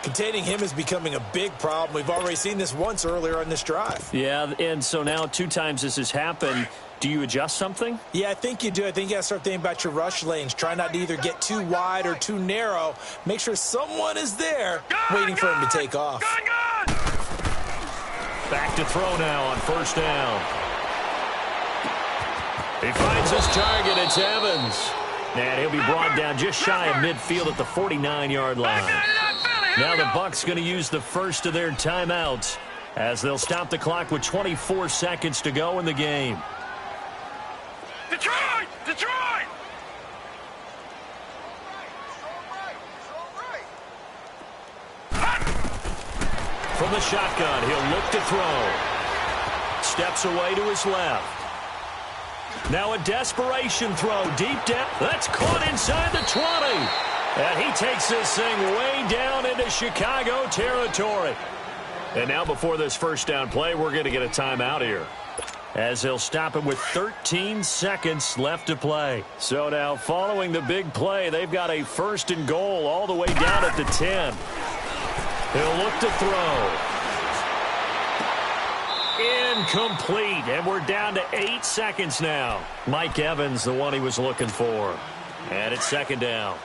Speaker 3: Containing him is becoming a big problem. We've already seen this once earlier on this drive.
Speaker 2: Yeah, and so now 2 times this has happened. Do you adjust something?
Speaker 3: Yeah, I think you do. I think you got to start thinking about your rush lanes. Try not to either get too wide or too narrow. Make sure someone is there waiting for him to take off.
Speaker 2: Back to throw now on first down. He finds his target. It's Evans. And he'll be brought down just shy of midfield at the 49-yard line. Now the Bucs going to use the first of their timeouts as they'll stop the clock with 24 seconds to go in the game.
Speaker 4: Detroit! Detroit!
Speaker 2: From the shotgun, he'll look to throw. Steps away to his left. Now a desperation throw deep down. That's caught inside the 20. And he takes this thing way down into Chicago territory. And now before this first down play, we're going to get a timeout here, as they'll stop him with 13 seconds left to play. So now following the big play, they've got a 1st and goal all the way down at the 10. He'll look to throw. Incomplete, and we're down to 8 seconds now. Mike Evans, the one he was looking for. And it's second down.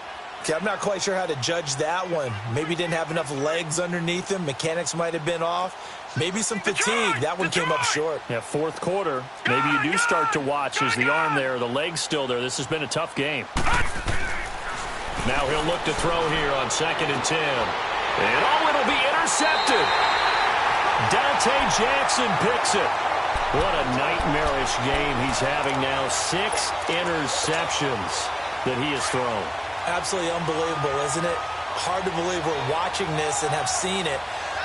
Speaker 3: Okay, I'm not quite sure how to judge that one. Maybe didn't have enough legs underneath him. Mechanics might have been off. Maybe some fatigue. That one came up short.
Speaker 2: Yeah, fourth quarter. Maybe you do start to watch as the arm there, the leg's still there. This has been a tough game. Now he'll look to throw here on 2nd and 10. And it'll be intercepted. Dante Jackson picks it. What a nightmarish game he's having now. 6 interceptions that he has thrown.
Speaker 3: Absolutely unbelievable, isn't it? Hard to believe we're watching this and have seen it,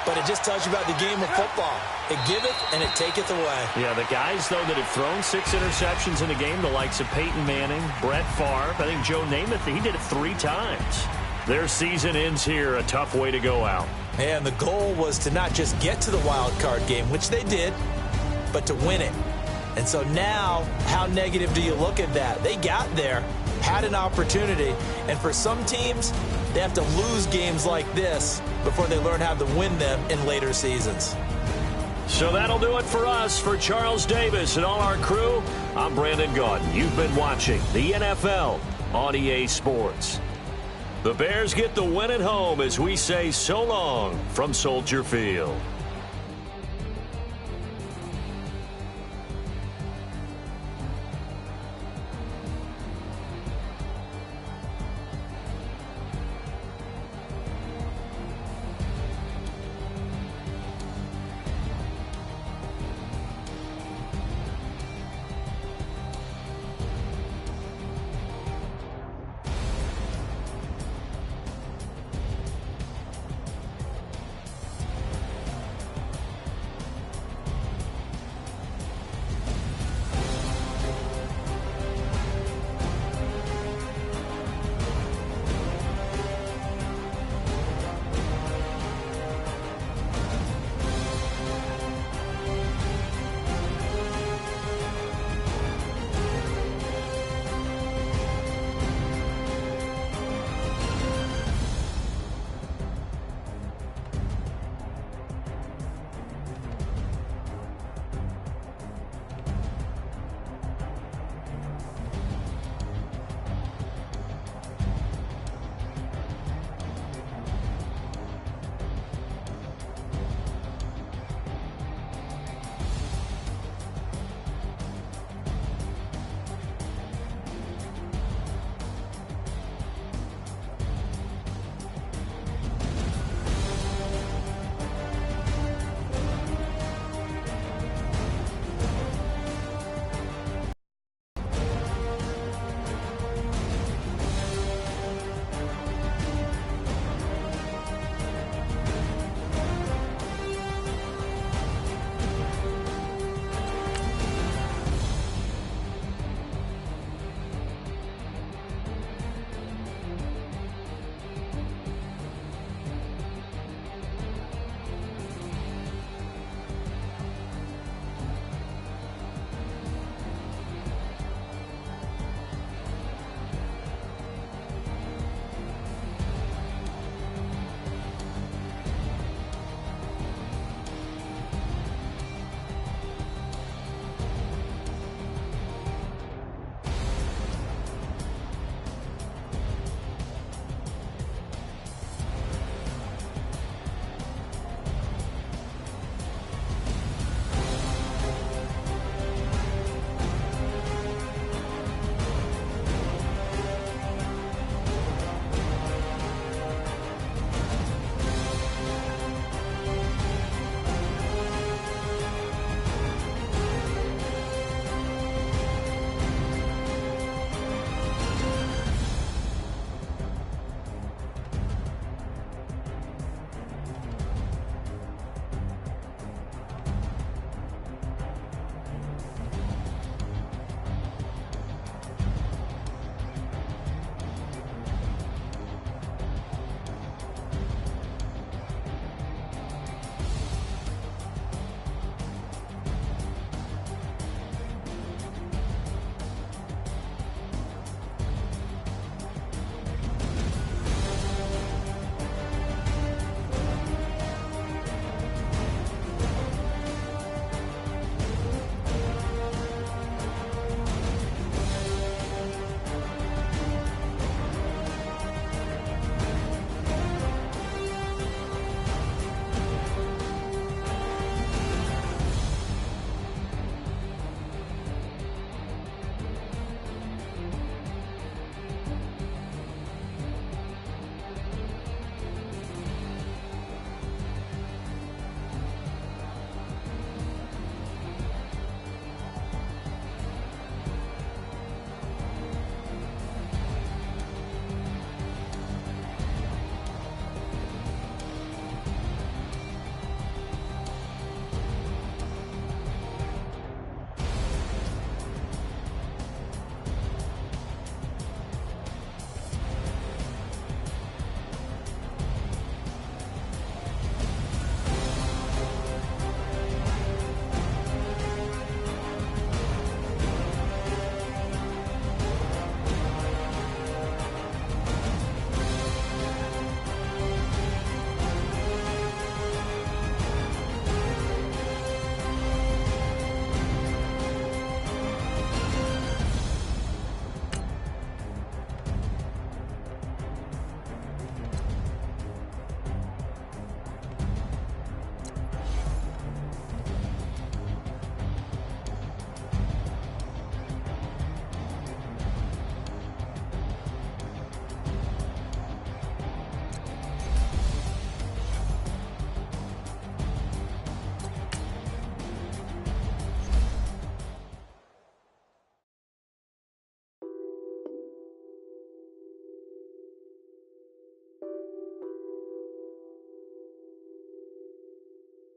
Speaker 3: but it just tells you about the game of football. It giveth and it taketh away.
Speaker 2: Yeah, the guys, though, that have thrown 6 interceptions in a game, the likes of Peyton Manning, Brett Favre, I think Joe Namath, he did it 3 times. Their season ends here, a tough way to go out.
Speaker 3: And the goal was to not just get to the wild card game, which they did, but to win it. And so now, how negative do you look at that? They got there, had an opportunity, and for some teams, they have to lose games like this before they learn how to win them in later seasons.
Speaker 2: So that'll do it for us. For Charles Davis and all our crew, I'm Brandon Gaudin. You've been watching the NFL on EA Sports. The Bears get the win at home as we say so long from Soldier Field.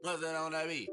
Speaker 5: What's that on that beat?